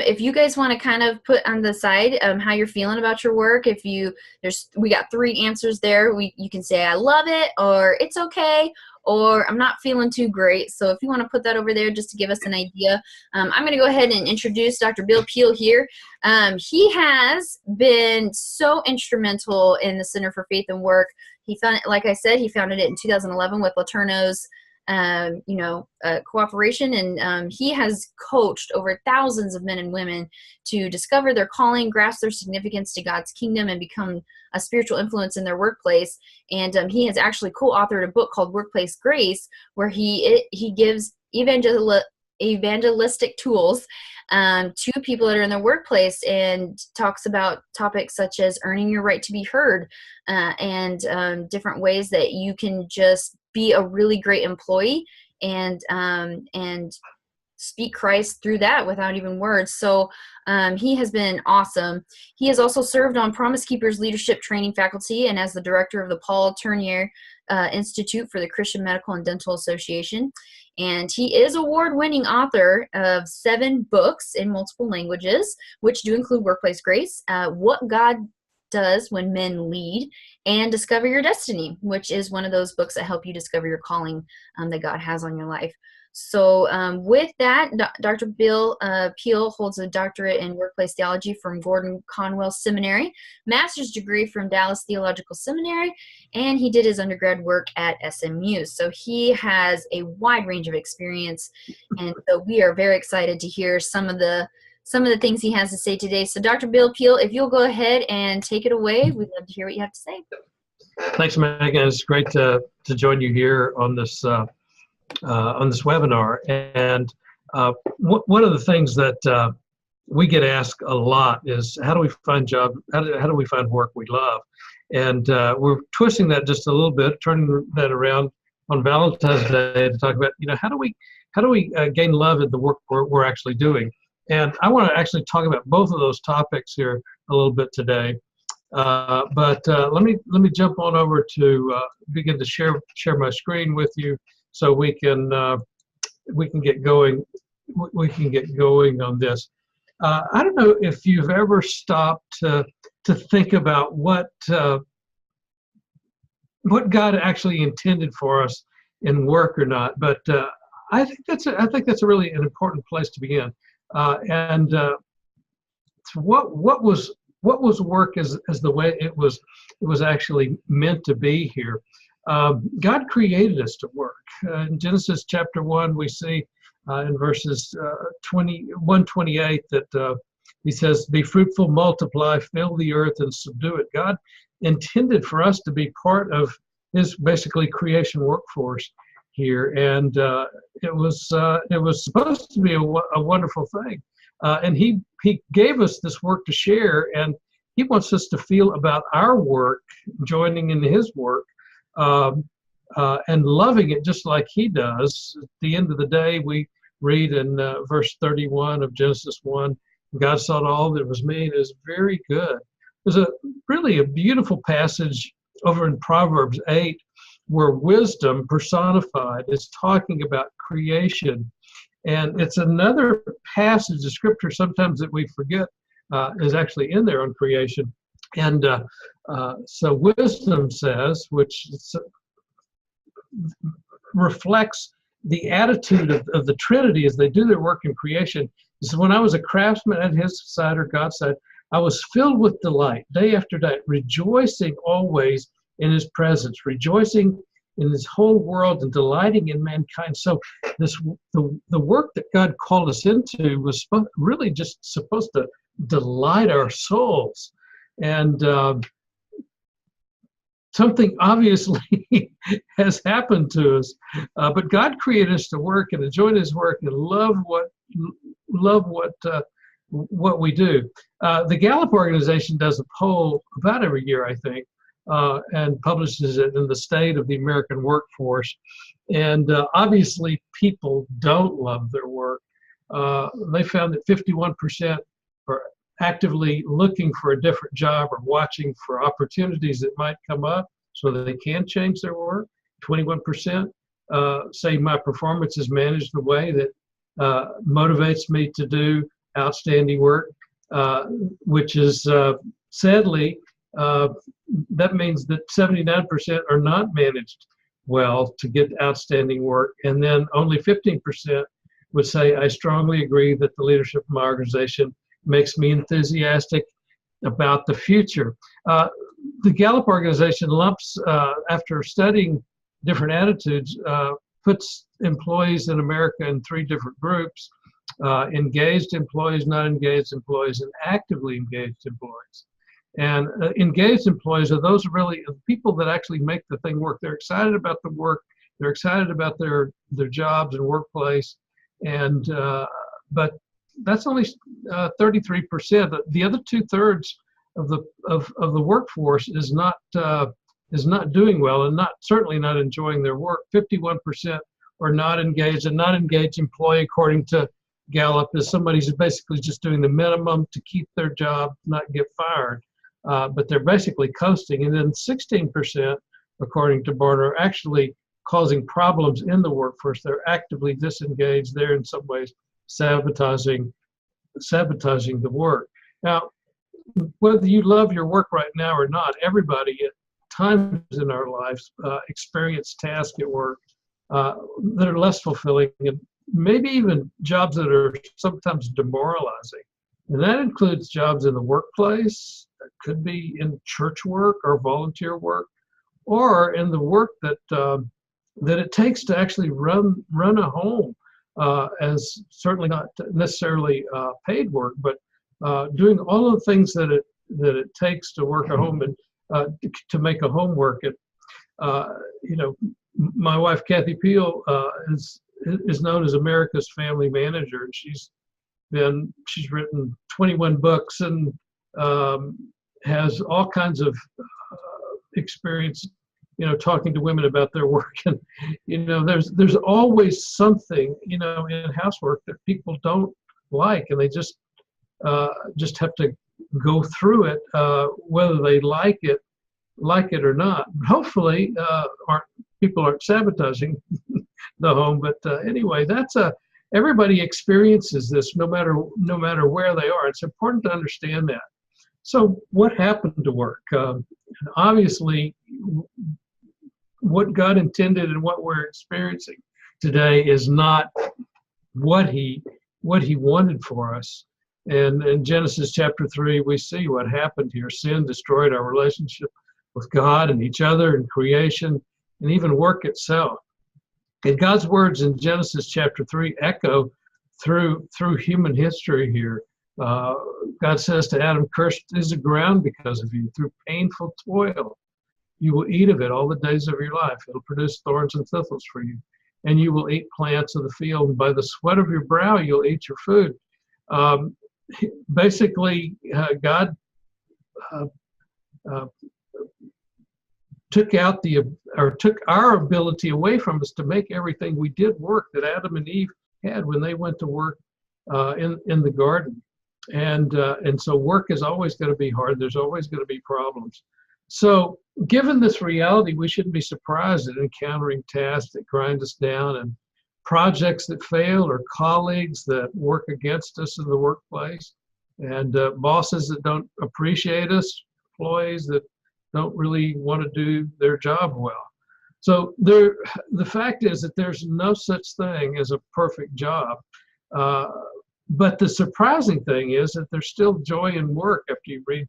If you guys want to kind of put on the side how you're feeling about your work, we got 3 answers there. You can say I love it, or it's okay, or I'm not feeling too great. So if you want to put that over there just to give us an idea. I'm going to go ahead and introduce Dr. Bill Peel here. He has been so instrumental in the Center for Faith and Work. Like I said, he founded it in 2011 with Laterno's cooperation, and he has coached over thousands of men and women to discover their calling, grasp their significance to God's kingdom, and become a spiritual influence in their workplace. And he has actually co-authored a book called Workplace Grace, where he gives evangelistic tools to people that are in their workplace, and talks about topics such as earning your right to be heard, and different ways that you can just be a really great employee and speak Christ through that without even words. So he has been awesome. He has also served on Promise Keepers Leadership Training faculty and as the director of the Paul Tournier Institute for the Christian Medical and Dental Association. And he is award-winning author of 7 books in multiple languages, which do include Workplace Grace, What God Does When Men Lead, and Discover Your Destiny, which is one of those books that help you discover your calling that God has on your life. So with that, Dr. Bill Peel holds a doctorate in workplace theology from Gordon Conwell Seminary, master's degree from Dallas Theological Seminary, and he did his undergrad work at SMU. So he has a wide range of experience, and so we are very excited to hear some of the things he has to say today. So Dr. Bill Peel, if you'll go ahead and take it away, we'd love to hear what you have to say. Thanks, Megan. It's great to join you here on this webinar. And one of the things that we get asked a lot is, how do we find how do we find work we love? And we're twisting that just a little bit, turning that around on Valentine's Day to talk about, how do we gain love in the work we're actually doing? And I want to actually talk about both of those topics here a little bit today. But let me jump on over to begin to share my screen with you, so we can get going. We can get going on this. I don't know if you've ever stopped to think about what God actually intended for us in work or not, but I think that's a really an important place to begin. What was work as the way it was actually meant to be here. God created us to work. In Genesis chapter 1, we see in verses 128 that he says, "Be fruitful, multiply, fill the earth, and subdue it." God intended for us to be part of his basically creation workforce here, and it was supposed to be a wonderful thing. And he gave us this work to share, and he wants us to feel about our work, joining in his work, and loving it just like he does. At the end of the day, we read in verse 31 of Genesis 1, God saw all that was made as very good. There's really a beautiful passage over in Proverbs 8 where wisdom personified is talking about creation. And it's another passage of scripture sometimes that we forget is actually in there on creation. And so wisdom says, which reflects the attitude of the Trinity as they do their work in creation. It says, when I was a craftsman at his side or God's side, I was filled with delight day after day, rejoicing always in his presence, rejoicing in his whole world and delighting in mankind. So the work that God called us into was really just supposed to delight our souls. And something obviously has happened to us, but God created us to work and enjoy his work and love what we do. The Gallup organization does a poll about every year, I think, and publishes it in the state of the American workforce. And obviously people don't love their work. They found that 51% are actively looking for a different job or watching for opportunities that might come up so that they can change their work. 21% say my performance is managed in a way that motivates me to do outstanding work, which is sadly, that means that 79% are not managed well to get outstanding work. And then only 15% would say, I strongly agree that the leadership of my organization makes me enthusiastic about the future. The Gallup organization lumps, after studying different attitudes, puts employees in America in 3 different groups: engaged employees, not engaged employees, and actively engaged employees. And engaged employees are those really people that actually make the thing work. They're excited about the work. They're excited about their jobs and workplace. And but that's only 33%. The other 2/3 of the workforce is not doing well, and certainly not enjoying their work. 51% are not engaged. A not engaged employee, according to Gallup, is somebody who's basically just doing the minimum to keep their job, not get fired. But they're basically coasting. And then 16%, according to Barner, are actually causing problems in the workforce. They're actively disengaged. They're in some ways sabotaging the work. Now, whether you love your work right now or not, everybody at times in our lives experience tasks at work that are less fulfilling, and maybe even jobs that are sometimes demoralizing. And that includes jobs in the workplace, that could be in church work or volunteer work, or in the work that it takes to actually run a home, as certainly not necessarily paid work, but doing all of the things that it takes to work a home and to make a home work. My wife Kathy Peel is known as America's family manager. She's written 21 books and has all kinds of experience, talking to women about their work. And there's always something in housework that people don't like, and they just have to go through it, whether they like it or not. Hopefully, people aren't sabotaging the home. But anyway, everybody experiences this, no matter where they are. It's important to understand that. So, what happened to work? Obviously, what God intended and what we're experiencing today is not what He wanted for us. And in Genesis chapter 3, we see what happened here. Sin destroyed our relationship with God and each other and creation and even work itself. And God's words in Genesis chapter 3 echo through human history here. God says to Adam, "Cursed is the ground because of you. Through painful toil, you will eat of it all the days of your life. It'll produce thorns and thistles for you. And you will eat plants of the field. And by the sweat of your brow, you'll eat your food." Basically, God took our ability away from us to make everything we did work that Adam and Eve had when they went to work in the garden. And so work is always going to be hard. There's always going to be problems. So given this reality, we shouldn't be surprised at encountering tasks that grind us down, and projects that fail, or colleagues that work against us in the workplace, and bosses that don't appreciate us, employees that don't really want to do their job well. So the fact is that there's no such thing as a perfect job. But the surprising thing is that there's still joy in work. After you read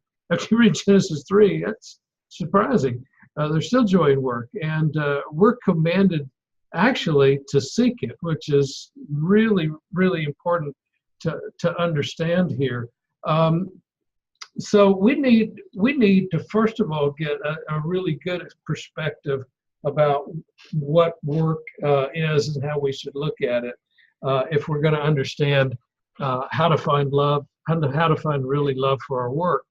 Genesis 3, that's surprising. There's still joy in work, and we're commanded actually to seek it, which is really, really important to understand here. So we need to first of all get a really good perspective about what work is and how we should look at it if we're going to understand how to find love, how to find really love for our work.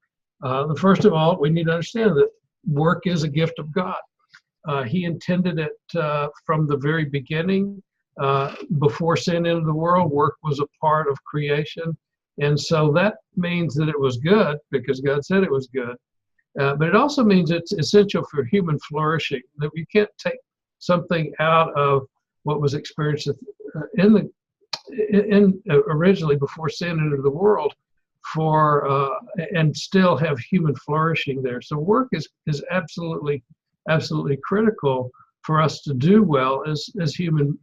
First of all, we need to understand that work is a gift of God. He intended it from the very beginning. Before sin entered the world, work was a part of creation. And so that means that it was good because God said it was good. But it also means it's essential for human flourishing, that we can't take something out of what was experienced in originally before sin entered the world for and still have human flourishing there. So work is absolutely critical for us to do well as human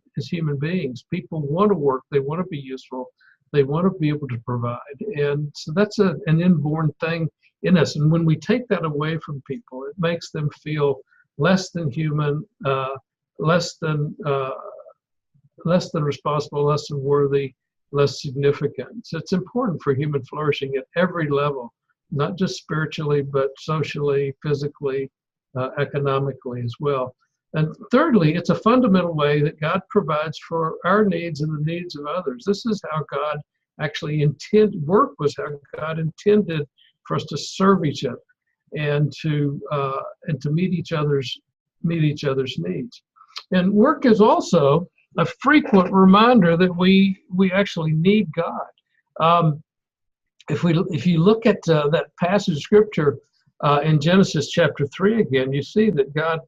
beings. People want to work, they want to be useful, they want to be able to provide, and so that's an inborn thing in us. And when we take that away from people, it makes them feel less than human, less than responsible, less than worthy, less significant. So it's important for human flourishing at every level, not just spiritually, but socially, physically, economically as well. And thirdly, it's a fundamental way that God provides for our needs and the needs of others. This is how God actually intended, work was how God intended for us to serve each other and to meet each other's needs. And work is also a frequent reminder that we actually need God. If you look at that passage of scripture in Genesis chapter 3 again, you see that God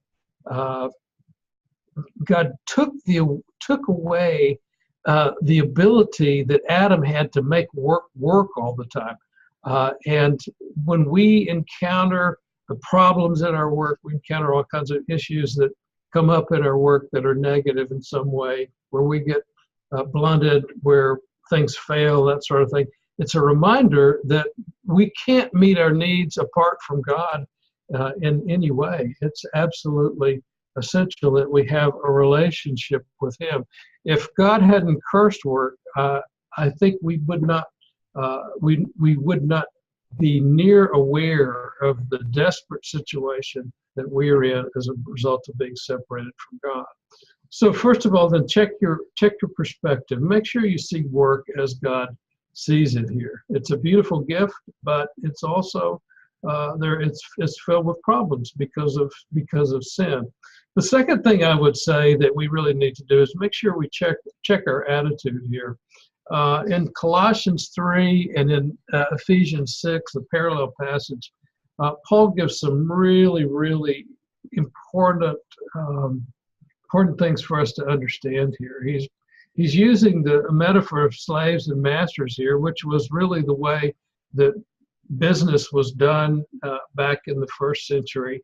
took away the ability that Adam had to make work all the time. And when we encounter the problems in our work, we encounter all kinds of issues that come up in our work that are negative in some way, where we get blunted, where things fail, that sort of thing. It's a reminder that we can't meet our needs apart from God in any way. It's absolutely essential that we have a relationship with Him. If God hadn't cursed work, I think we would not be near aware of the desperate situation that we are in as a result of being separated from God. So first of all, then check your perspective. Make sure you see work as God sees it here. It's a beautiful gift, but it's also it's filled with problems because of sin. The second thing I would say that we really need to do is make sure we check our attitude here. In Colossians 3 and in Ephesians 6, the parallel passage, Paul gives some really, really important things for us to understand here. He's using the metaphor of slaves and masters here, which was really the way that business was done back in the first century.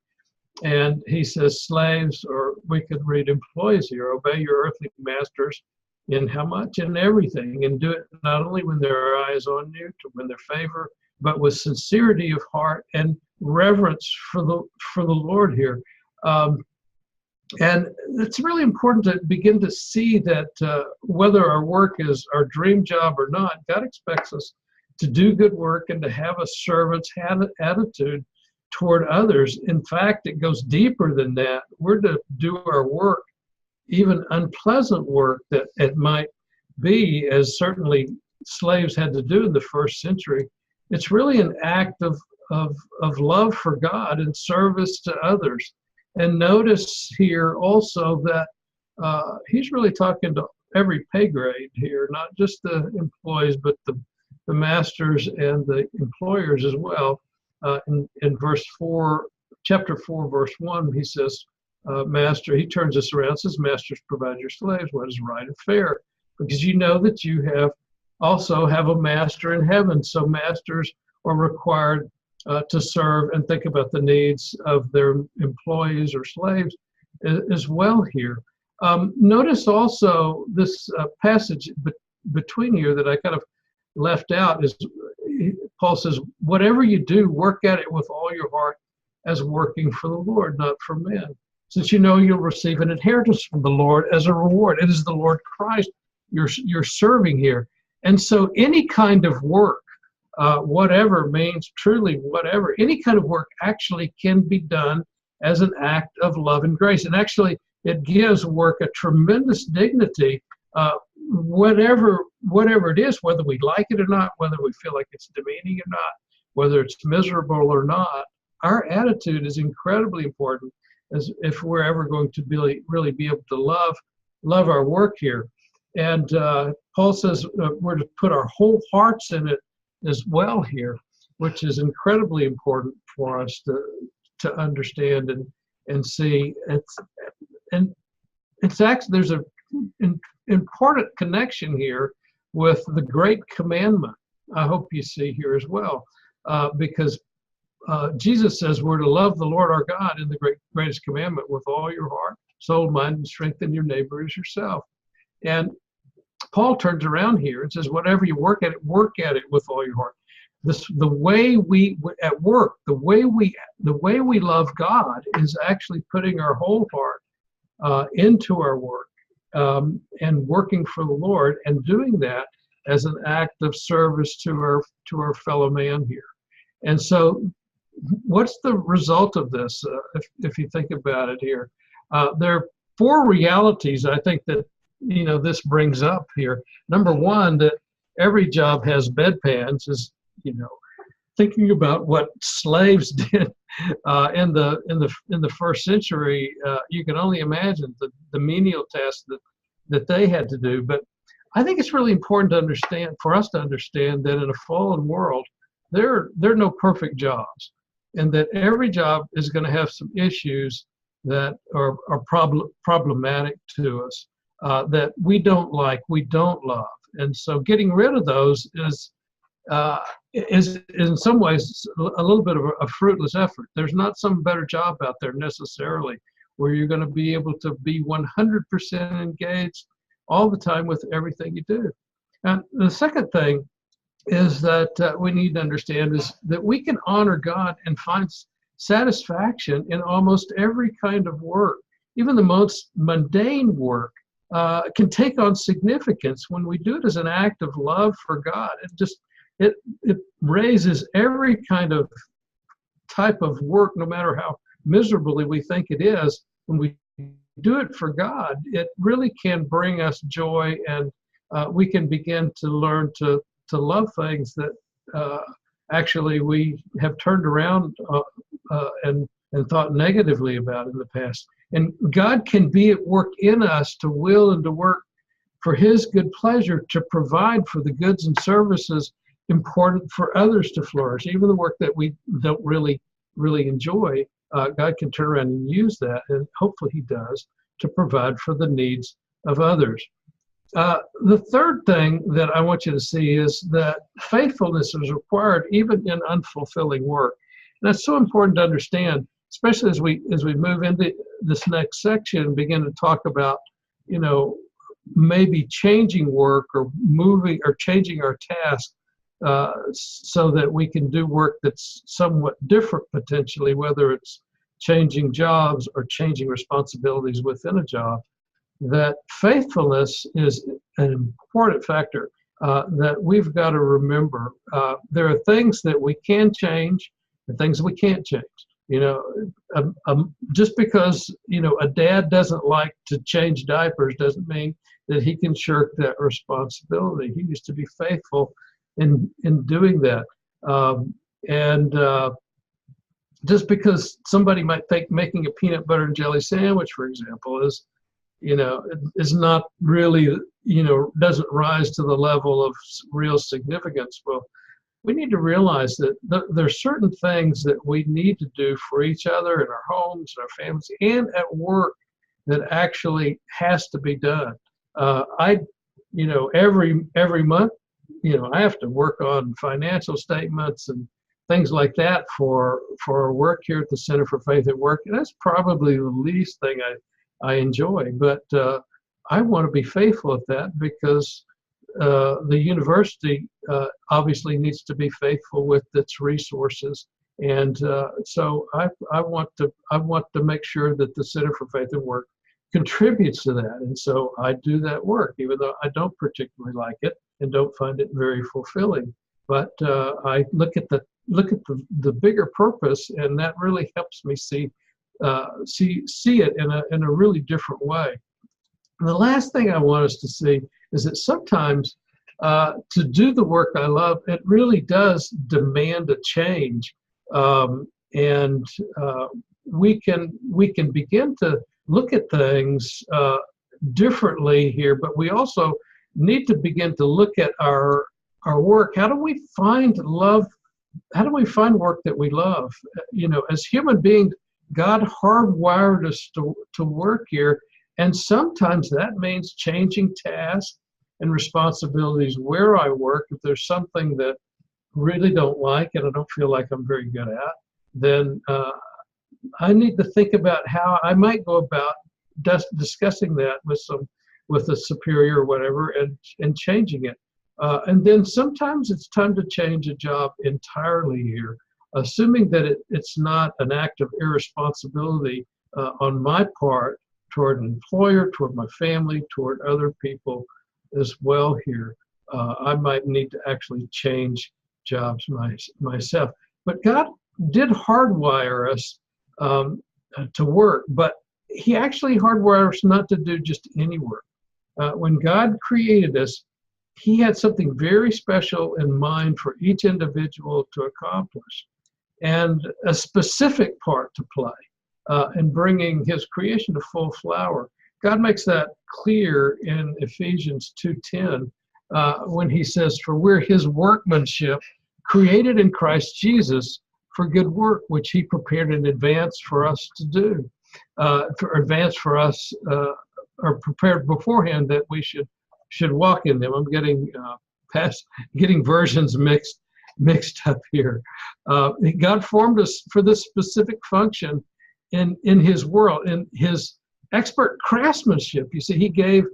And he says, slaves, or we could read employees here, obey your earthly masters in how much? In everything, and do it not only when there are eyes on you to win their favor, but with sincerity of heart and reverence for the Lord here. And it's really important to begin to see that whether our work is our dream job or not, God expects us to do good work and to have a servant's attitude toward others. In fact, it goes deeper than that. We're to do our work, even unpleasant work that it might be, as certainly slaves had to do in the first century. It's really an act of love for God and service to others. And notice here also that he's really talking to every pay grade here, not just the employees, but the masters and the employers as well. In verse 4, chapter 4, verse 1, he says, Master, he turns this around, says, Masters, provide your slaves what is right and fair, because you know that you also have a master in heaven. So masters are required to serve and think about the needs of their employees or slaves as well here. Notice also this passage between here that I kind of left out is Paul says, whatever you do, work at it with all your heart as working for the Lord, not for men, since you know you'll receive an inheritance from the Lord as a reward. It is the Lord Christ you're serving here. And so any kind of work, whatever means truly whatever, any kind of work actually can be done as an act of love and grace. And actually, it gives work a tremendous dignity, whatever it is, whether we like it or not, whether we feel like it's demeaning or not, whether it's miserable or not. Our attitude is incredibly important as if we're ever going to really be able to love our work here. And Paul says we're to put our whole hearts in it as well here, which is incredibly important for us to understand and see. It's actually, there's an important connection here with the great commandment. I hope you see here as well, because Jesus says we're to love the Lord our God in the greatest commandment with all your heart, soul, mind, and strength, and your neighbor as yourself. And Paul turns around here and says, whatever you work at it with all your heart. The way we at work, the way we love God is actually putting our whole heart into our work, and working for the Lord, and doing that as an act of service to our fellow man here. And so, what's the result of this? If you think about it here, there are four realities I think that this brings up here. Number one, that every job has bedpans is thinking about what slaves did in the first century. You can only imagine the menial tasks that they had to do. But I think it's really important for us to understand that in a fallen world, there are no perfect jobs, and that every job is going to have some issues that are problematic to us, that we don't like, we don't love. And so getting rid of those is in some ways a little bit of a fruitless effort. There's not some better job out there necessarily where you're going to be able to be 100% engaged all the time with everything you do. And the second thing is that we need to understand is that we can honor God and find satisfaction in almost every kind of work. Even the most mundane work can take on significance when we do it as an act of love for God. It raises every kind of type of work, no matter how miserably we think it is. When we do it for God, it really can bring us joy, and we can begin to learn to love things that actually we have turned around and thought negatively about in the past. And God can be at work in us to will and to work for His good pleasure, to provide for the goods and services important for others to flourish. Even the work that we don't really enjoy, God can turn around and use that, and hopefully He does, to provide for the needs of others. The third thing that I want you to see is that faithfulness is required even in unfulfilling work. And that's so important to understand, especially as we move into this next section and begin to talk about, maybe changing work or moving or changing our task so that we can do work that's somewhat different potentially, whether it's changing jobs or changing responsibilities within a job. That faithfulness is an important factor that we've got to remember. There are things that we can change and things we can't change. Just because a dad doesn't like to change diapers doesn't mean that he can shirk that responsibility. He needs to be faithful in doing that. And just because somebody might think making a peanut butter and jelly sandwich, for example, is not really, doesn't rise to the level of real significance. Well, we need to realize that there's certain things that we need to do for each other in our homes, in our families, and at work that actually has to be done. Every month, I have to work on financial statements and things like that for our work here at the Center for Faith at Work. And that's probably the least thing I enjoy, but I want to be faithful at that because the university obviously needs to be faithful with its resources, and so I want to make sure that the Center for Faith and Work contributes to that, and so I do that work, even though I don't particularly like it and don't find it very fulfilling. But I look at the bigger purpose, and that really helps me see it in a really different way. And the last thing I want us to see is that sometimes to do the work I love, it really does demand a change, and we can begin to look at things differently here. But we also need to begin to look at our work. How do we find love? How do we find work that we love? As human beings, God hardwired us to work here, and sometimes that means changing tasks and responsibilities where I work. If there's something that I really don't like and I don't feel like I'm very good at, then I need to think about how I might go about discussing that with a superior or whatever, and changing it. And then sometimes it's time to change a job entirely here, assuming that it's not an act of irresponsibility on my part toward an employer, toward my family, toward other people as well here. I might need to actually change jobs myself. But God did hardwire us to work, but he actually hardwired us not to do just any work. When God created us, he had something very special in mind for each individual to accomplish, and a specific part to play in bringing his creation to full flower. God makes that clear in Ephesians 2:10 when he says, "For we're his workmanship, created in Christ Jesus for good work, which he prepared in advance for us to do." For us, or prepared beforehand that we should walk in them. I'm getting versions mixed up here. God formed us for this specific function in his world, in his expert craftsmanship. You see, he gave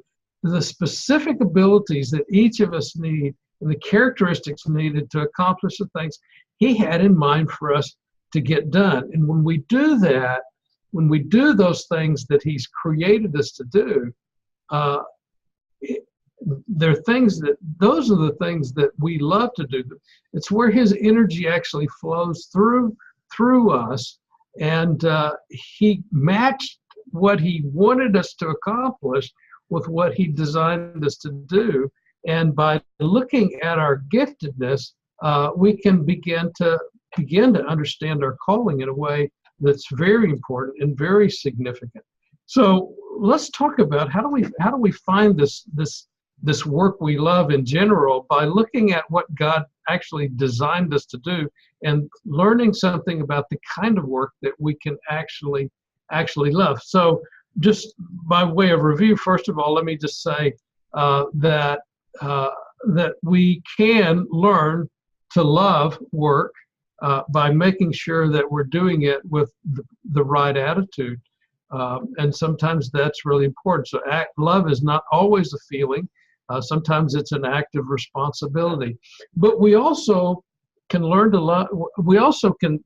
the specific abilities that each of us need and the characteristics needed to accomplish the things he had in mind for us to get done. And when we do that, when we do those things that he's created us to do, those are the things that we love to do. It's where his energy actually flows through us, and he matched what he wanted us to accomplish with what he designed us to do. And by looking at our giftedness, we can begin to understand our calling in a way that's very important and very significant. So let's talk about how do we find this work we love in general by looking at what God actually designed us to do and learning something about the kind of work that we can actually love. So just by way of review, first of all, let me just say that we can learn to love work by making sure that we're doing it with the right attitude. And sometimes that's really important. So love is not always a feeling. Sometimes it's an act of responsibility. But we also can learn to love. We also can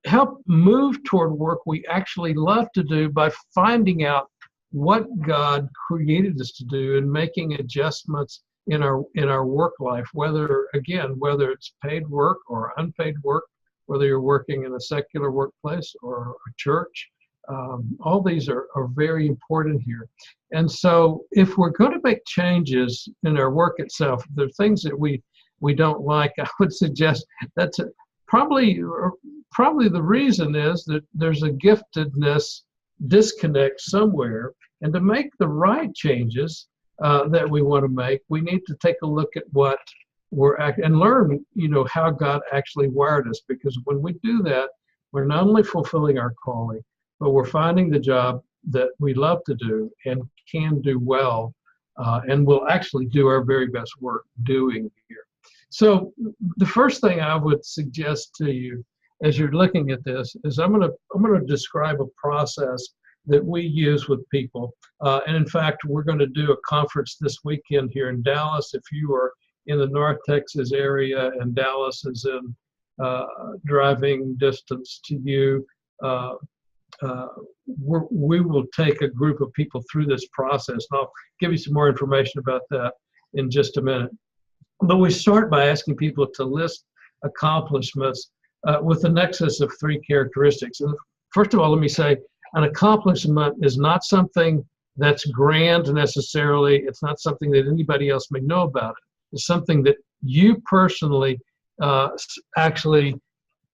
help move toward work we actually love to do by finding out what God created us to do and making adjustments in our work life, whether it's paid work or unpaid work, whether you're working in a secular workplace or a church. All these are very important here. And so if we're going to make changes in our work itself, there are things that we don't like, I would suggest that's probably the reason is that there's a giftedness disconnect somewhere. And to make the right changes that we want to make, we need to take a look at what and learn, how God actually wired us. Because when we do that, we're not only fulfilling our calling, but we're finding the job that we love to do and can do well, and will actually do our very best work doing here. So the first thing I would suggest to you as you're looking at this is I'm going to describe a process that we use with people. And in fact, we're going to do a conference this weekend here in Dallas. If you are in the North Texas area and Dallas is in driving distance to you, we will take a group of people through this process. And I'll give you some more information about that in just a minute. But we start by asking people to list accomplishments with a nexus of 3 characteristics. And first of all, let me say, an accomplishment is not something that's grand necessarily. It's not something that anybody else may know about it. It's something that you personally actually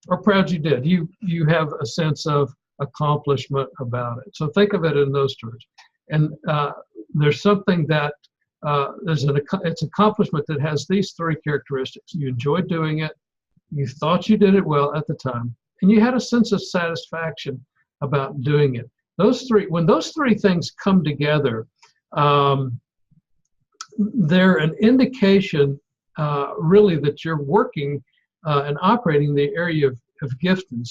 are proud you did. You have a sense of accomplishment about it. So think of it in those terms. And there's something that it's accomplishment that has these 3 characteristics. You enjoyed doing it, you thought you did it well at the time, and you had a sense of satisfaction about doing it. When those three things come together, they're an indication really that you're working and operating the area of giftings.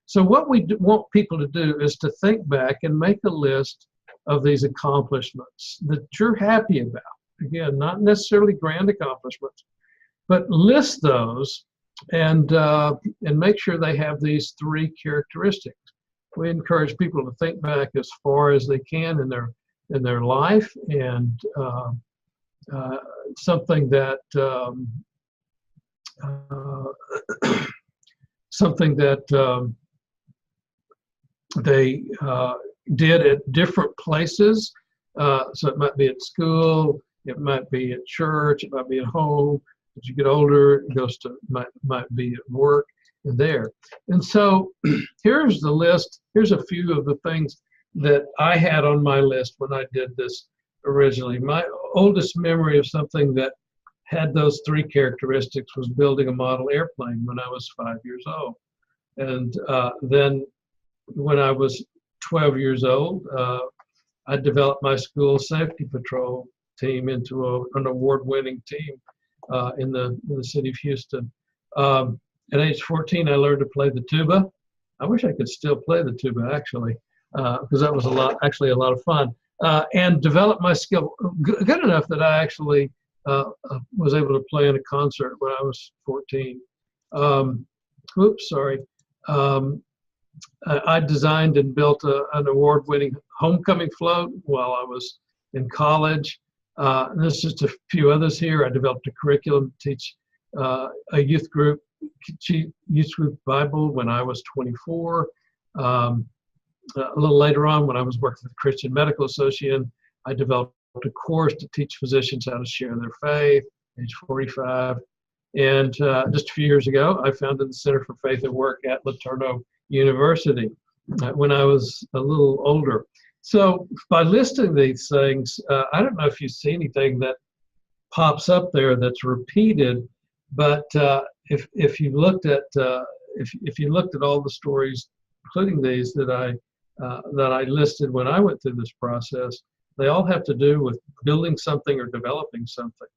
So what we want people to do is to think back and make a list of these accomplishments that you're happy about. Again, not necessarily grand accomplishments, but list those and make sure they have these three characteristics. We encourage people to think back as far as they can in their life, and something that they did at different places. So it might be at school, it might be at church, it might be at home. As you get older, it goes to might be at work and there. And so here's the list. Here's a few of the things that I had on my list when I did this originally. My oldest memory of something that had those three characteristics was building a model airplane when I was 5 years old. And then when I was 12 years old, I developed my school safety patrol team into an award-winning team in the city of Houston. At age 14, I learned to play the tuba. I wish I could still play the tuba, actually, because that was a lot of fun. And developed my skill good enough that I actually was able to play in a concert when I was 14. I designed and built an award-winning homecoming float while I was in college. And there's just a few others here. I developed a curriculum to teach a youth group Bible when I was 24. A little later on, when I was working with the Christian Medical Association, I developed a course to teach physicians how to share their faith, age 45. And just a few years ago, I founded the Center for Faith and Work at LETU University when I was a little older. So by listing these things, I don't know if you see anything that pops up there that's repeated, but if you looked at if you looked at all the stories, including these that I listed when I went through this process, they all have to do with building something or developing something.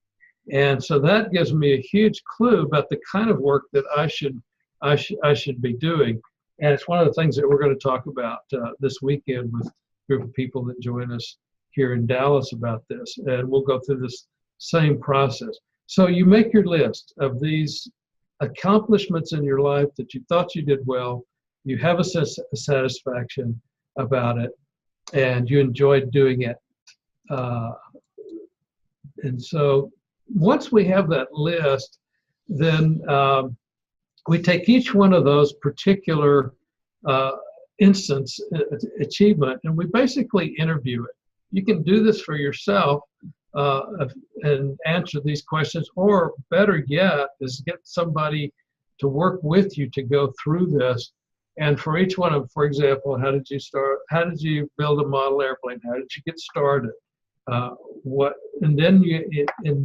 And so that gives me a huge clue about the kind of work that I should be doing. And it's one of the things that we're going to talk about this weekend with a group of people that join us here in Dallas about this. And we'll go through this same process. So you make your list of these accomplishments in your life that you thought you did well, you have a sense of satisfaction about it, and you enjoyed doing it. And so once we have that list, then we take each one of those particular instance achievement, and we basically interview it. You can do this for yourself and answer these questions, or better yet, is get somebody to work with you to go through this. And for each one of them, for example, how did you start? How did you build a model airplane? How did you get started? And then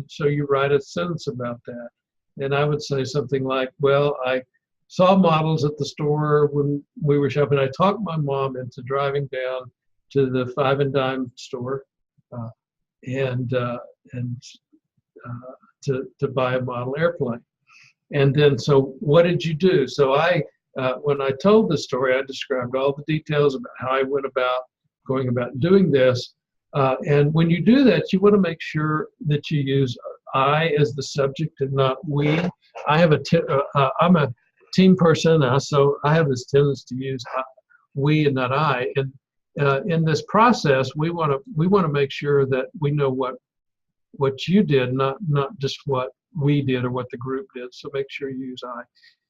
so you write a sentence about that. And I would say something like, well, I saw models at the store when we were shopping. I talked my mom into driving down to the Five and Dime store to buy a model airplane. And then, so what did you do? So when I told the story, I described all the details about how I went about going about doing this. And when you do that, you want to make sure that you use I as the subject and not we. I'm a team person, so I have this tendency to use we and not I. And in this process, we want to make sure that we know what you did, not just what we did or what the group did. So make sure you use I,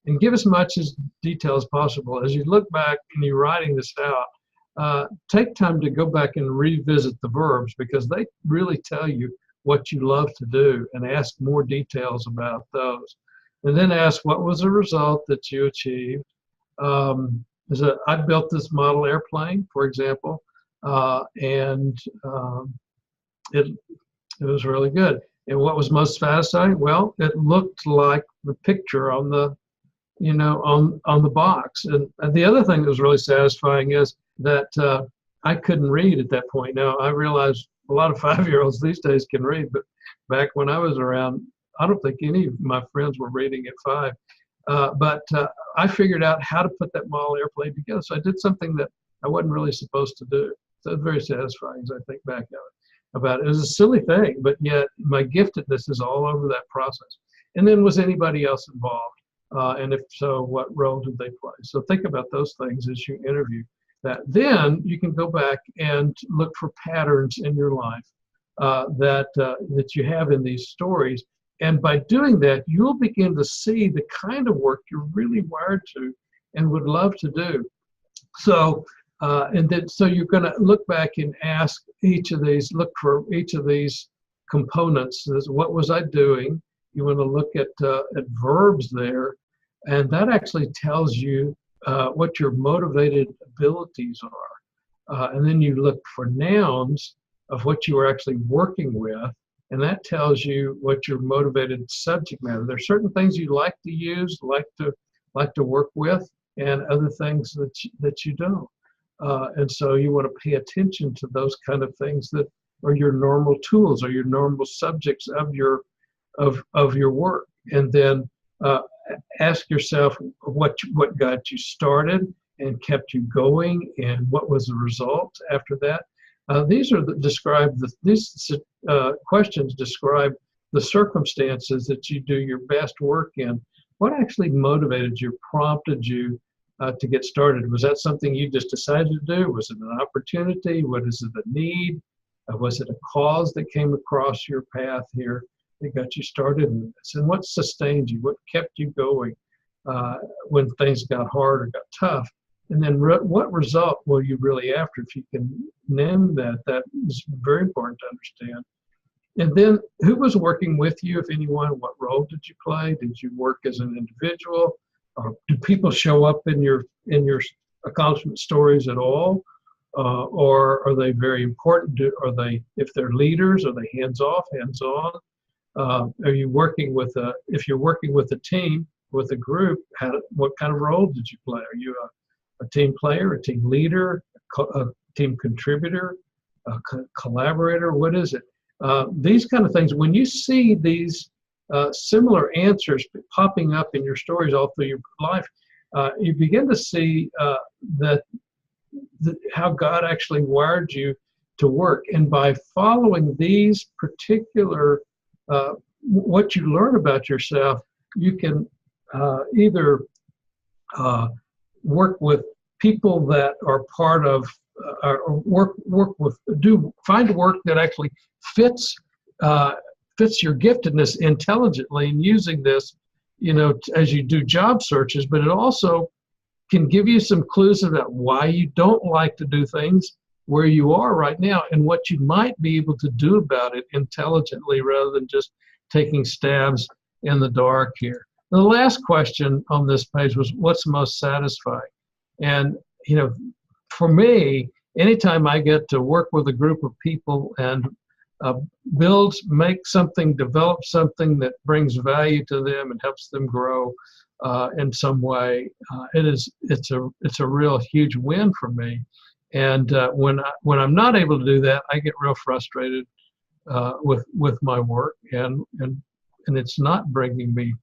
and give as much as detail as possible. As you look back and you're writing this out, take time to go back and revisit the verbs, because they really tell you what you love to do, and ask more details about those. And then ask, what was the result that you achieved? I built this model airplane, for example, and it was really good. And what was most satisfying? Well, it looked like the picture on the on the box. And the other thing that was really satisfying is that I couldn't read at that point. Now, I realize a lot of 5-year-olds these days can read, but back when I was around. I don't think any of my friends were reading at 5. But I figured out how to put that model airplane together. So I did something that I wasn't really supposed to do. So it's very satisfying as I think back about it. It was a silly thing, but yet my giftedness is all over that process. And then was anybody else involved? And if so, what role did they play? So think about those things as you interview that. Then you can go back and look for patterns in your life that you have in these stories. And by doing that, you'll begin to see the kind of work you're really wired to and would love to do. So, so you're going to look back and ask look for each of these components. What was I doing? You want to look at verbs there, and that actually tells you what your motivated abilities are. And then you look for nouns of what you are actually working with, and that tells you what your motivated subject matter. There's certain things you like to use, like to work with, and other things that you don't. And so you want to pay attention to those kind of things that are your normal tools or your normal subjects of your work. And then ask yourself what got you started and kept you going, and what was the result after that. These questions describe the circumstances that you do your best work in. What actually motivated you, prompted you to get started? Was that something you just decided to do? Was it an opportunity? What is it, a need? Was it a cause that came across your path here that got you started in this? And what sustained you? What kept you going when things got hard or got tough? And then what result were you really after? If you can name that, that is very important to understand. And then who was working with you, if anyone? What role did you play? Did you work as an individual? Or do people show up in your accomplishment stories at all? Or are they very important? If they're leaders, are they hands-off, hands-on? Are you working with if you're working with a team, with a group, what kind of role did you play? Are you a team player, a team leader, a team contributor, a collaborator? What is it? These kind of things, when you see these similar answers popping up in your stories all through your life, you begin to see how God actually wired you to work. And by following these particular, what you learn about yourself, you can either work with people that are part of, or find work that actually fits your giftedness intelligently, and using this, as you do job searches. But it also can give you some clues about why you don't like to do things where you are right now, and what you might be able to do about it intelligently, rather than just taking stabs in the dark here. The last question on this page was, what's most satisfying? And, for me, anytime I get to work with a group of people and make something, develop something that brings value to them and helps them grow in some way, it's a real huge win for me. And when I'm not able to do that, I get real frustrated with my work, and it's not bringing me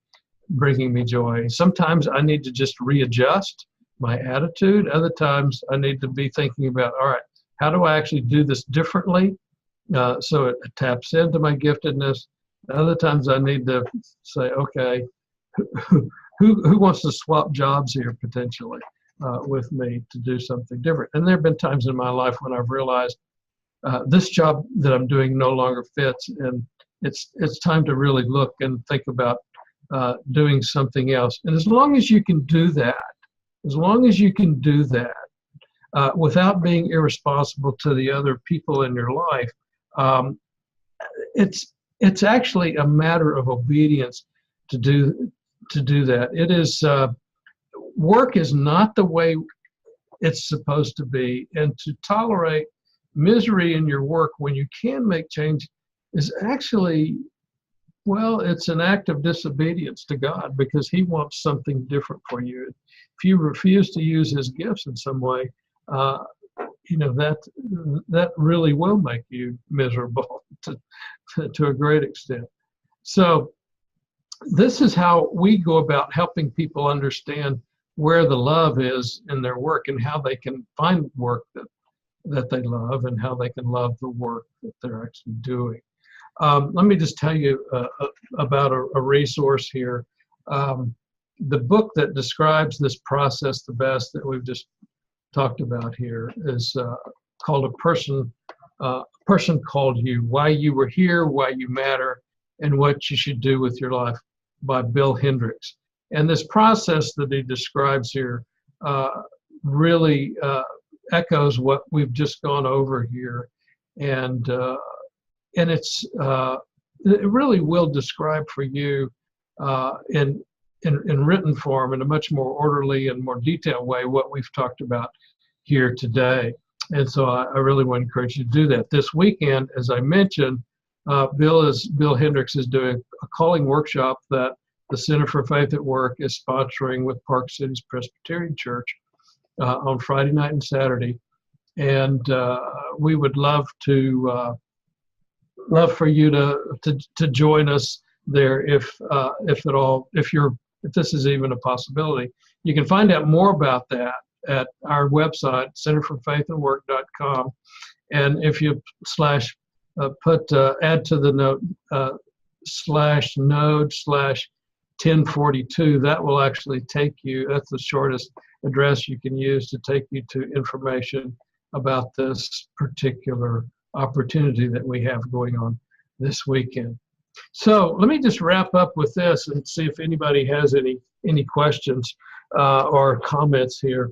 joy. Sometimes I need to just readjust my attitude. Other times I need to be thinking about, all right, how do I actually do this differently so it taps into my giftedness? Other times I need to say, okay, who wants to swap jobs here potentially with me to do something different? And there have been times in my life when I've realized this job that I'm doing no longer fits, and it's time to really look and think about doing something else. And as long as you can do that, without being irresponsible to the other people in your life, it's actually a matter of obedience to do that. It is work is not the way it's supposed to be, and to tolerate misery in your work when you can make change is actually, well, it's an act of disobedience to God, because He wants something different for you. If you refuse to use His gifts in some way, that really will make you miserable. to a great extent. So this is how we go about helping people understand where the love is in their work and how they can find work that they love and how they can love the work that they're actually doing. Let me just tell you about a resource here. The book that describes this process the best that we've just talked about here is called A Person Called You, Why You Were Here, Why You Matter, and What You Should Do with Your Life by Bill Hendricks. And this process that he describes here really echoes what we've just gone over here. And it's it really will describe for you in written form in a much more orderly and more detailed way what we've talked about here today. And so I really want to encourage you to do that. This weekend, as I mentioned, Bill Hendricks is doing a calling workshop that the Center for Faith at Work is sponsoring with Park Cities Presbyterian Church on Friday night and Saturday. And we would love for you to join us there if at all, if this is even a possibility. You can find out more about that at our website, centerforfaithandwork.com. And if you add to the note /node/1042, that will actually take you, that's the shortest address you can use to take you to information about this particular opportunity that we have going on this weekend. So let me just wrap up with this and see if anybody has any questions or comments here.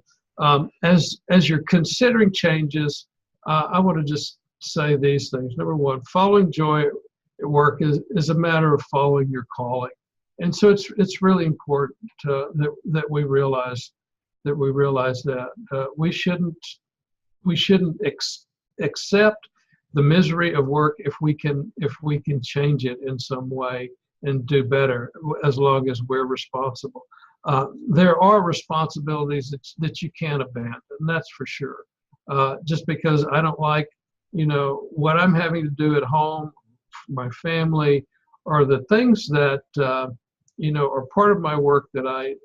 As you're considering changes, I want to just say these things. Number one, following joy at work is a matter of following your calling, and so it's really important that we realize that we shouldn't accept the misery of work if we can change it in some way and do better, as long as we're responsible. There are responsibilities that you can't abandon, that's for sure. Just because I don't like, what I'm having to do at home, my family, or the things that are part of my work that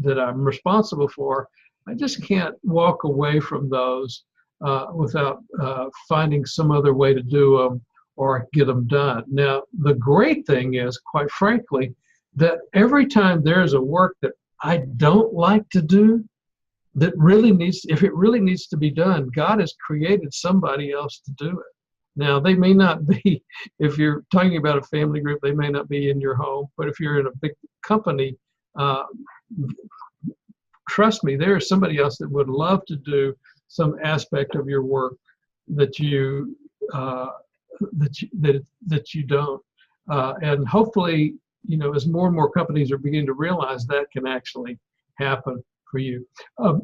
that I'm responsible for, I just can't walk away from those without finding some other way to do them or get them done. Now, the great thing is, quite frankly, that every time there's a work that I don't like to do, if it really needs to be done, God has created somebody else to do it. Now, they may not be, if you're talking about a family group, they may not be in your home, but if you're in a big company, trust me, there is somebody else that would love to do some aspect of your work that you don't. And hopefully, as more and more companies are beginning to realize that can actually happen for you, or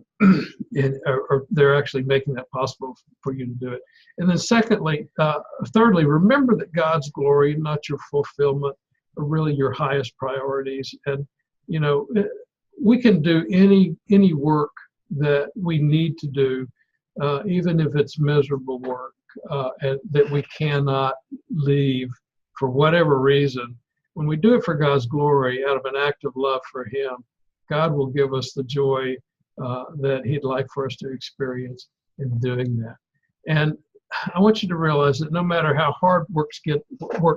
they're actually making that possible for you to do it. And then thirdly, remember that God's glory, not your fulfillment, are really your highest priorities. And we can do any work that we need to do, even if it's miserable work, and that we cannot leave for whatever reason. When we do it for God's glory, out of an act of love for Him, God will give us the joy that He'd like for us to experience in doing that. And I want you to realize that no matter how hard work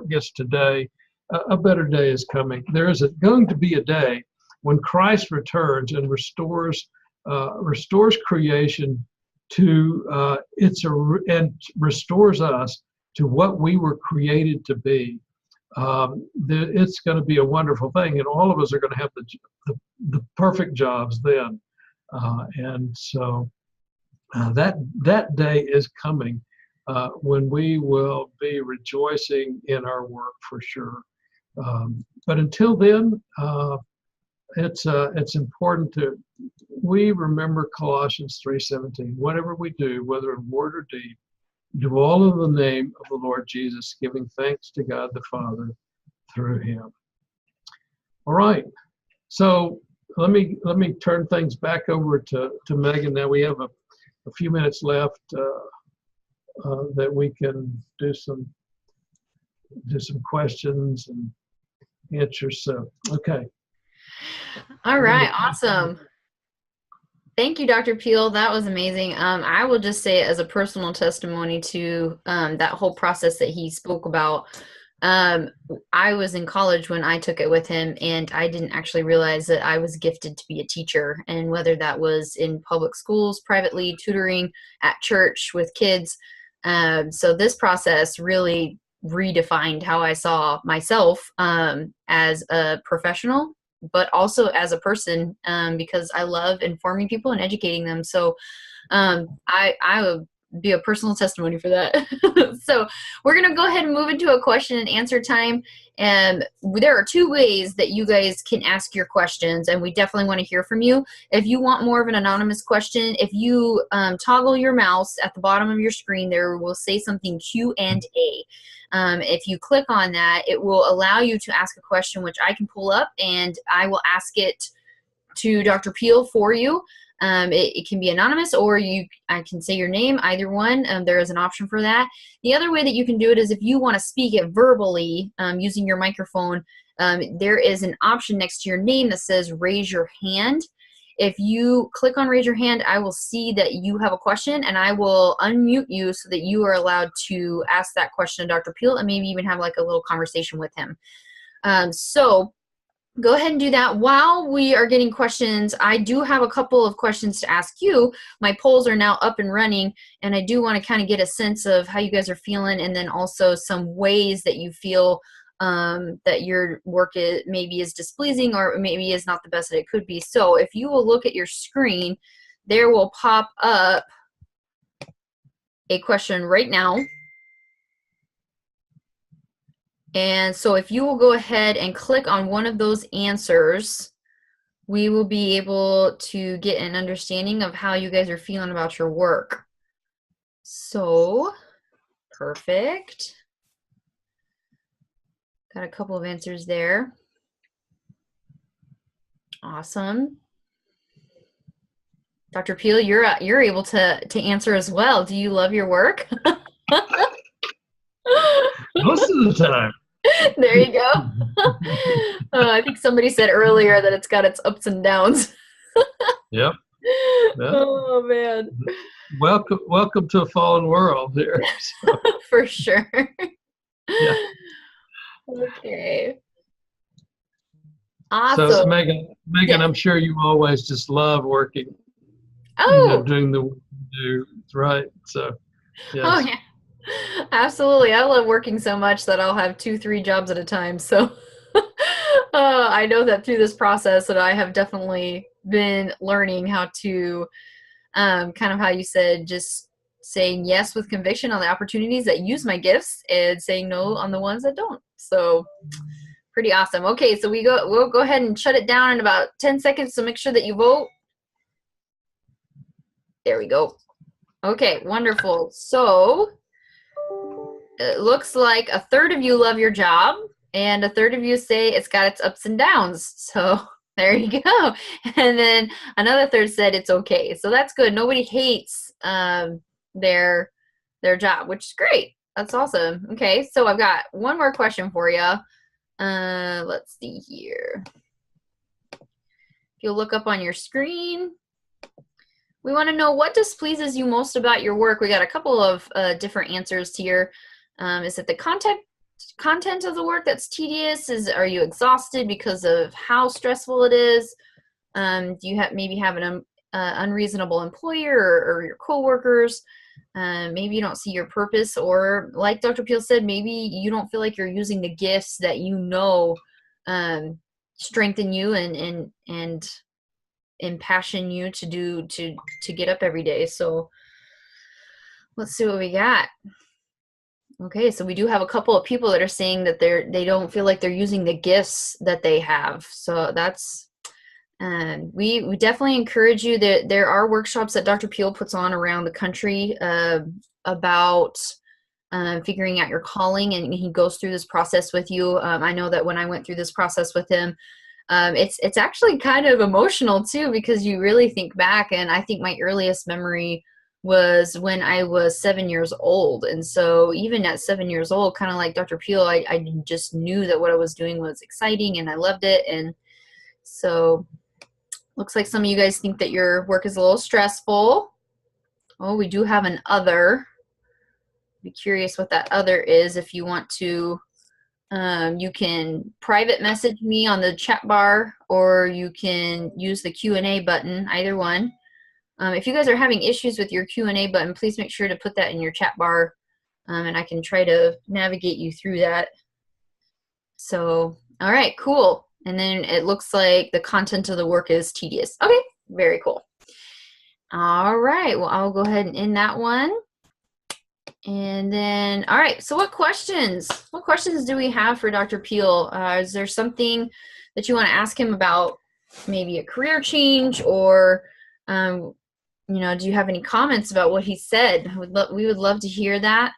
gets today, a better day is coming. There is going to be a day when Christ returns and restores creation to and restores us to what we were created to be. It's going to be a wonderful thing, and all of us are going to have the perfect jobs then. And so that day is coming when we will be rejoicing in our work for sure. But until then, it's important we remember Colossians 3:17. Whatever we do, whether in word or deed, do all in the name of the Lord Jesus, giving thanks to God the Father through Him. All right. So let me turn things back over to Megan. Now we have a few minutes left, that we can do some questions and answers. So, okay. All right, awesome. Thank you, Dr. Peel. That was amazing. I will just say as a personal testimony to that whole process that he spoke about. I was in college when I took it with him, and I didn't actually realize that I was gifted to be a teacher, and whether that was in public schools, privately, tutoring, at church with kids. So this process really redefined how I saw myself as a professional, but also as a person, because I love informing people and educating them. So I would be a personal testimony for that. So we're going to go ahead and move into a question and answer time. And there are two ways that you guys can ask your questions, and we definitely want to hear from you. If you want more of an anonymous question, if you toggle your mouse at the bottom of your screen, there will say something Q&A. If you click on that, it will allow you to ask a question, which I can pull up, and I will ask it to Dr. Peel for you. It can be anonymous, or I can say your name, either one. There is an option for that. The other way that you can do it is if you want to speak it verbally using your microphone, there is an option next to your name that says raise your hand. If you click on raise your hand, I will see that you have a question, and I will unmute you so that you are allowed to ask that question to Dr. Peel and maybe even have like a little conversation with him. So go ahead and do that. While we are getting questions, I do have a couple of questions to ask you. My polls are now up and running, and I do want to kind of get a sense of how you guys are feeling, and then also some ways that you feel that your work maybe is displeasing or maybe is not the best that it could be. So if you will look at your screen, there will pop up a question right now. And so if you will go ahead and click on one of those answers, we will be able to get an understanding of how you guys are feeling about your work. So, perfect. Got a couple of answers there. Awesome. Dr. Peel, you're able to answer as well. Do you love your work? Most of the time. There you go. I think somebody said earlier that it's got its ups and downs. Yep. Oh man. Welcome to a fallen world here. So. For sure. Yeah. Okay. Awesome. So Megan, yes. I'm sure you always just love working. Oh. Doing the right. So. Yes. Oh yeah. Absolutely. I love working so much that I'll have 2-3 jobs at a time. So I know that through this process that I have definitely been learning how to kind of how you said, just saying yes with conviction on the opportunities that use my gifts and saying no on the ones that don't. So pretty awesome. Okay, so we'll go ahead and shut it down in about 10 seconds. So make sure that you vote. There we go. Okay, wonderful. So it looks like a third of you love your job, and a third of you say it's got its ups and downs. So there you go. And then another third said it's okay. So that's good. Nobody hates their job, which is great. That's awesome. Okay, so I've got one more question for you. Let's see here. If you'll look up on your screen, we want to know what displeases you most about your work. We got a couple of different answers here. Is it the content of the work that's tedious? Are you exhausted because of how stressful it is? Do you maybe have an unreasonable employer or your coworkers? Maybe you don't see your purpose, or like Dr. Peel said, maybe you don't feel like you're using the gifts that you know strengthen you and impassion you to get up every day. So let's see what we got. Okay, so we do have a couple of people that are saying that they don't feel like they're using the gifts that they have. So that's we definitely encourage you. That there are workshops that Dr. Peel puts on around the country about figuring out your calling, and he goes through this process with you. I know that when I went through this process with him, it's actually kind of emotional too, because you really think back, and I think my earliest memory was when I was 7 years old. And so even at 7 years old, kind of like Dr. Peel, I just knew that what I was doing was exciting and I loved it. And so looks like some of you guys think that your work is a little stressful. Oh, we do have an other. Be curious what that other is. If you want to, you can private message me on the chat bar, or you can use the Q&A button, either one. If you guys are having issues with your Q&A button, please make sure to put that in your chat bar, and I can try to navigate you through that. So, all right, cool. And then it looks like the content of the work is tedious. Okay, very cool. All right, well, I'll go ahead and end that one. And then, all right, so what questions do we have for Dr. Peel? Is there something that you want to ask him about, maybe a career change, or you know, do you have any comments about what he said? We would love to hear that.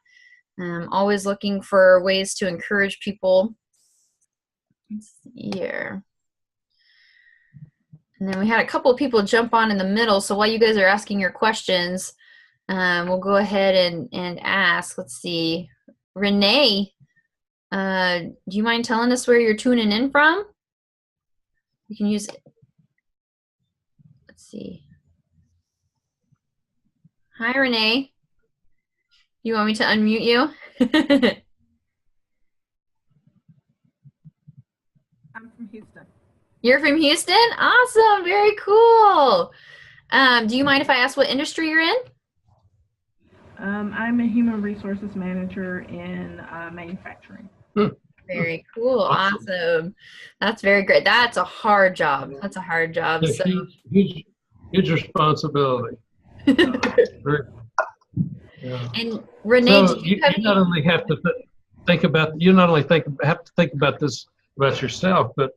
Always looking for ways to encourage people. Let's see here. And then we had a couple of people jump on in the middle, so while you guys are asking your questions, we'll go ahead and ask. Let's see. Renee, do you mind telling us where you're tuning in from? You can use it. Let's see. Hi, Renee. You want me to unmute you? I'm from Houston. You're from Houston? Awesome. Very cool. Do you mind if I ask what industry you're in? I'm a human resources manager in manufacturing. Very cool. Awesome. That's very great. That's a hard job. That's a hard job. So huge responsibility. Yeah. And Renee, so you not only have to think about have to think about this about yourself, but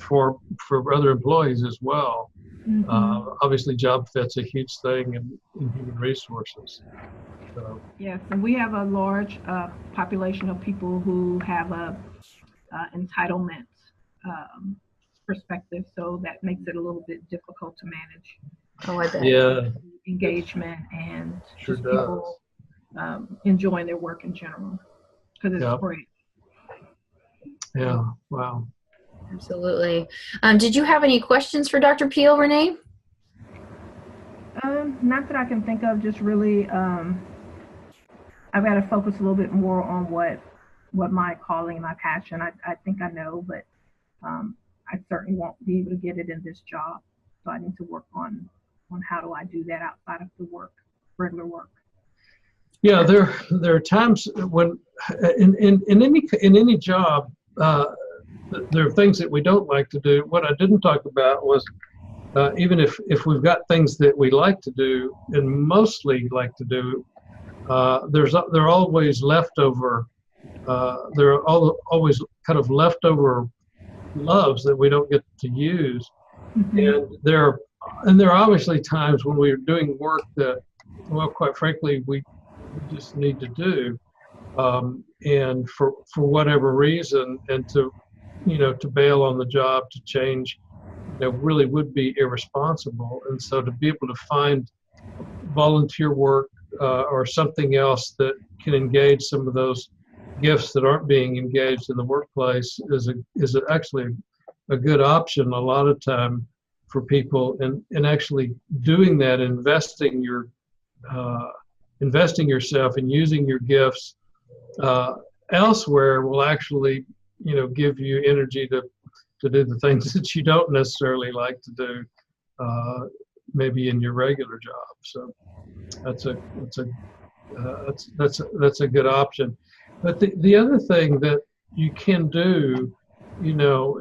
for other employees as well. Mm-hmm. Obviously, job fit's a huge thing in human resources. So. Yes, and we have a large population of people who have a entitlement perspective, so that makes it a little bit difficult to manage. Oh, I bet. Yeah. Engagement and Sure just does. people enjoying their work in general, because it's great. Yeah. Wow. Absolutely. Did you have any questions for Dr. Peel, Renee? Not that I can think of. Just really, I've got to focus a little bit more on what my calling, my passion. I think I know, but I certainly won't be able to get it in this job. So I need to work on how do I do that outside of the regular work. Yeah, there are times when in any job there are things that we don't like to do. What I didn't talk about was even if we've got things that we like to do and mostly like to do, there are always leftover. There are always kind of leftover loves that we don't get to use, Mm-hmm. and there are obviously times when we're doing work that, well, quite frankly, we just need to do, and for whatever reason, and to bail on the job to change, really would be irresponsible. And so to be able to find volunteer work or something else that can engage some of those gifts that aren't being engaged in the workplace is actually a good option a lot of time for people, and actually doing that, investing yourself and using your gifts elsewhere will actually give you energy to do the things that you don't necessarily like to do maybe in your regular job. So that's a good option. But the other thing that you can do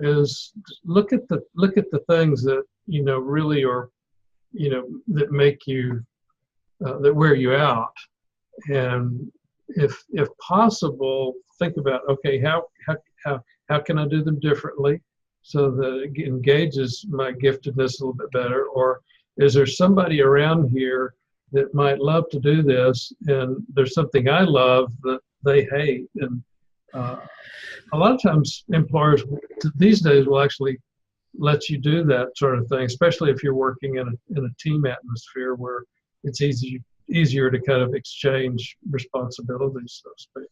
is look at the things that really are that make you that wear you out, and if possible, think about, okay, how can I do them differently so that it engages my giftedness a little bit better? Or is there somebody around here that might love to do this, and there's something I love that they hate? And a lot of times employers these days will actually let you do that sort of thing, especially if you're working in a team atmosphere where it's easier to kind of exchange responsibilities, so to speak.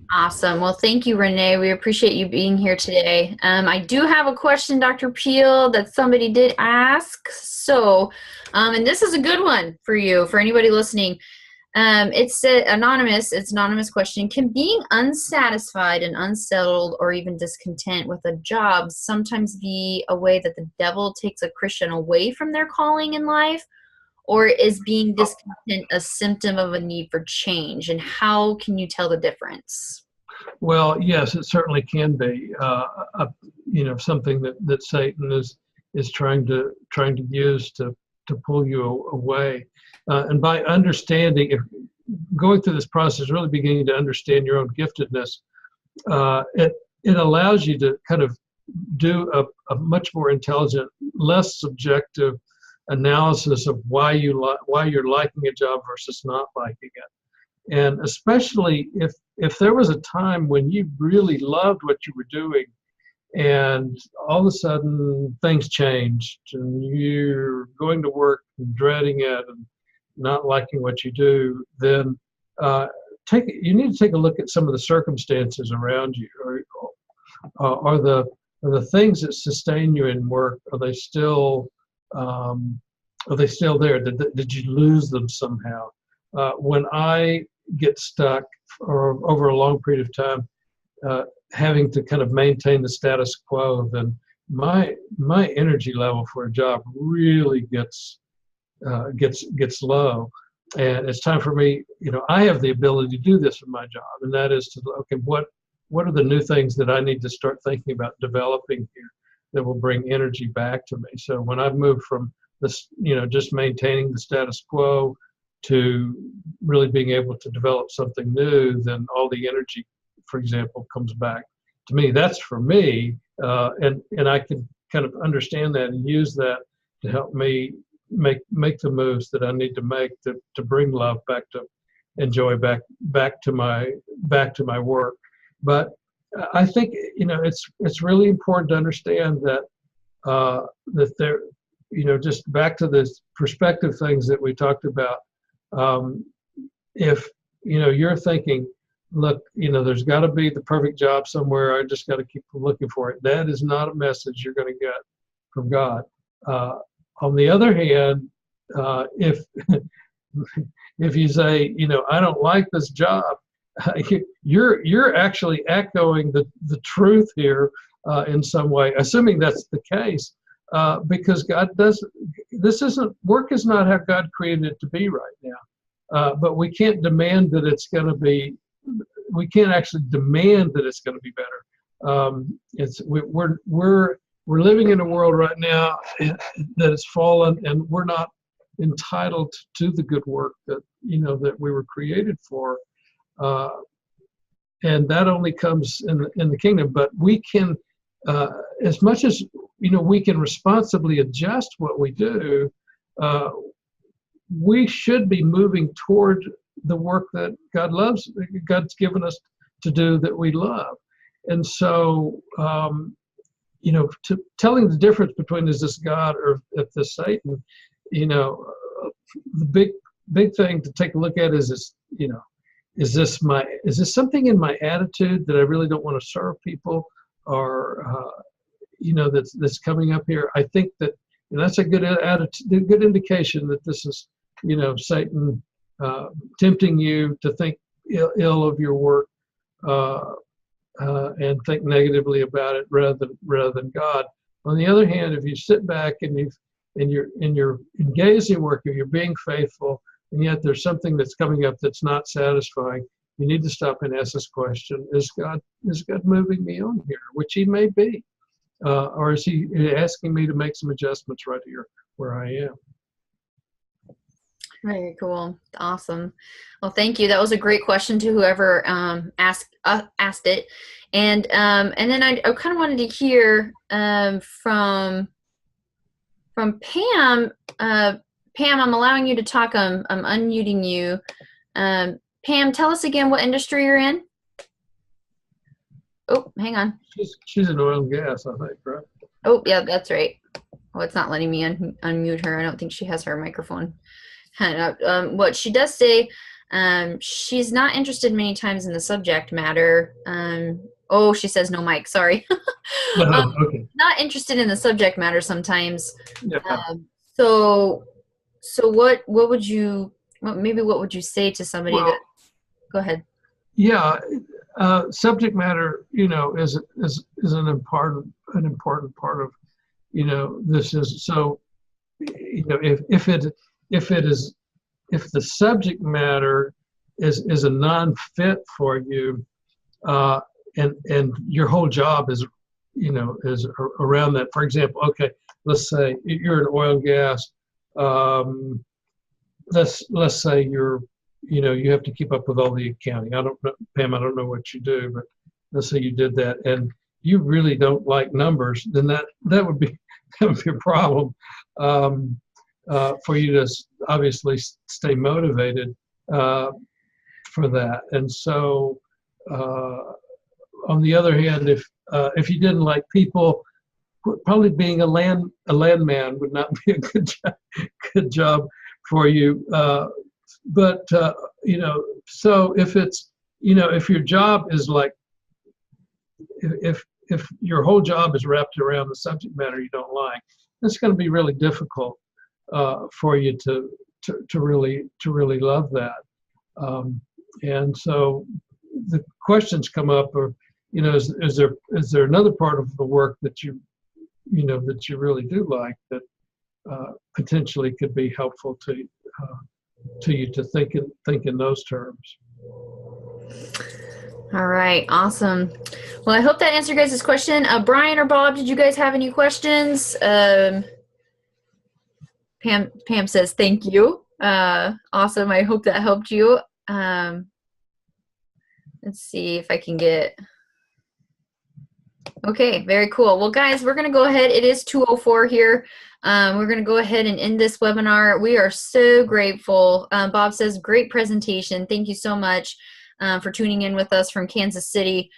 Awesome. Well, thank you, Renee. We appreciate you being here today. I do have a question, Dr. Peel, that somebody did ask. So, and this is a good one for you, for anybody listening. It's anonymous. It's an anonymous question. Can being unsatisfied and unsettled or even discontent with a job sometimes be a way that the devil takes a Christian away from their calling in life? Or is being discontent a symptom of a need for change? And how can you tell the difference? Well, yes, it certainly can be. Something that Satan is trying to use to pull you away. And by understanding, if going through this process, really beginning to understand your own giftedness, it allows you to kind of do a much more intelligent, less subjective analysis of why you're liking a job versus not liking it. And especially if there was a time when you really loved what you were doing and all of a sudden things changed and you're going to work and dreading it and not liking what you do, then you need to take a look at some of the circumstances around you. Are the things that sustain you in work, are they still there? Did you lose them somehow? When I get stuck or over a long period of time, having to kind of maintain the status quo, then my energy level for a job really gets low, and it's time for me. I have the ability to do this in my job, and that is to what are the new things that I need to start thinking about developing here that will bring energy back to me. So when I've moved from this, just maintaining the status quo to really being able to develop something new, then all the energy, for example, comes back to me. That's for me, and I can kind of understand that and use that to help me make the moves that I need to make to bring love back to, and joy back to my work. But I think it's really important to understand that that there, just back to this perspective things that we talked about. If you're thinking, look, there's got to be the perfect job somewhere, I just got to keep looking for it, that is not a message you're going to get from God. On the other hand, if if you say, I don't like this job, you're actually echoing the truth here in some way, assuming that's the case, because God work is not how God created it to be right now. But we can't demand that it's going to be. We can't actually demand that it's going to be better. We're living in a world right now that is fallen, and we're not entitled to the good work that that we were created for, and that only comes in the kingdom. But we can, as much as we can responsibly adjust what we do. We should be moving toward the work that God loves, God's given us to do, that we love. And so, telling the difference between is this God or if this Satan, the big thing to take a look at is this, is this something in my attitude that I really don't want to serve people, or that's coming up here. I think that that's a good attitude, good indication that this is Satan tempting you to think ill of your work and think negatively about it rather than God. On the other hand, if you sit back and you're engaged in work, if you're being faithful, and yet there's something that's coming up that's not satisfying, you need to stop and ask this question: Is God moving me on here? Which He may be, or is He asking me to make some adjustments right here where I am? Very cool. Awesome. Well, thank you. That was a great question to whoever asked it. And then I kind of wanted to hear from Pam. Pam, I'm allowing you to talk. I'm unmuting you. Pam, tell us again what industry you're in. Oh, hang on. She's in oil and gas, I think, right? Oh, yeah, that's right. Oh, it's not letting me unmute her. I don't think she has her microphone hand up. What she does say, she's not interested many times in the subject matter. Oh, she says no mic. Sorry. Okay. Not interested in the subject matter sometimes. Yeah. So what would you, maybe what would you say to somebody that, go ahead. Yeah. Subject matter, is an important part of, this is so, if the subject matter is a non-fit for you, and your whole job is around that. For example, okay, let's say you're in oil and gas. Let's say you have to keep up with all the accounting. I don't know, Pam, I don't know what you do, but let's say you did that and you really don't like numbers, then that would be a problem for you to obviously stay motivated for that. And so on the other hand, if you didn't like people, probably being a landman would not be a good job for you. But so if your job is like, if your whole job is wrapped around the subject matter you don't like, it's going to be really difficult for you to really love that. And so the questions come up, or is there another part of the work that you really do like that potentially could be helpful to you to think in those terms. All right, awesome. Well, I hope that answered your guys' question. Brian or Bob, did you guys have any questions? Pam says thank you. Awesome. I hope that helped you. Let's see if I can get. Okay, very cool. Well, guys, we're going to go ahead. It is 2:04 here. We're going to go ahead and end this webinar. We are so grateful. Bob says, great presentation. Thank you so much for tuning in with us from Kansas City.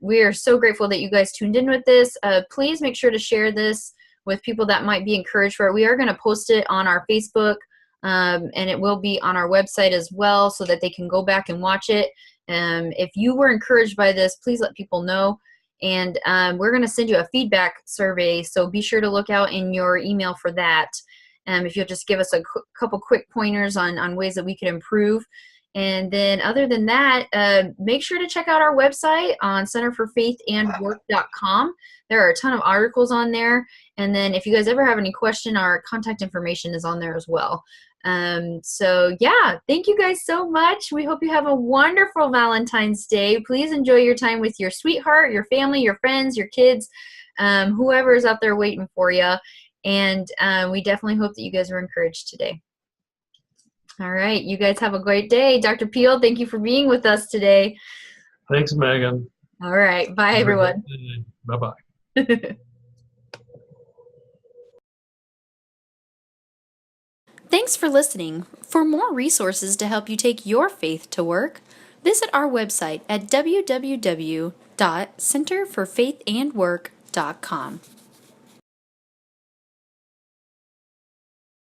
We are so grateful that you guys tuned in with this. Please make sure to share this with people that might be encouraged for it. We are going to post it on our Facebook, and it will be on our website as well so that they can go back and watch it. If you were encouraged by this, please let people know. And we're going to send you a feedback survey, so be sure to look out in your email for that. If you'll just give us a couple quick pointers on ways that we could improve. And then other than that, make sure to check out our website on centerforfaithandwork.com. There are a ton of articles on there. And then if you guys ever have any question, our contact information is on there as well. So yeah, thank you guys so much. We hope you have a wonderful Valentine's Day. Please enjoy your time with your sweetheart, your family, your friends, your kids, whoever is out there waiting for you. And we definitely hope that you guys were encouraged today. All right, you guys have a great day. Dr. Peel, thank you for being with us today. Thanks, Megan. All right, bye everyone. Bye-bye. Thanks for listening. For more resources to help you take your faith to work, visit our website at www.centerforfaithandwork.com.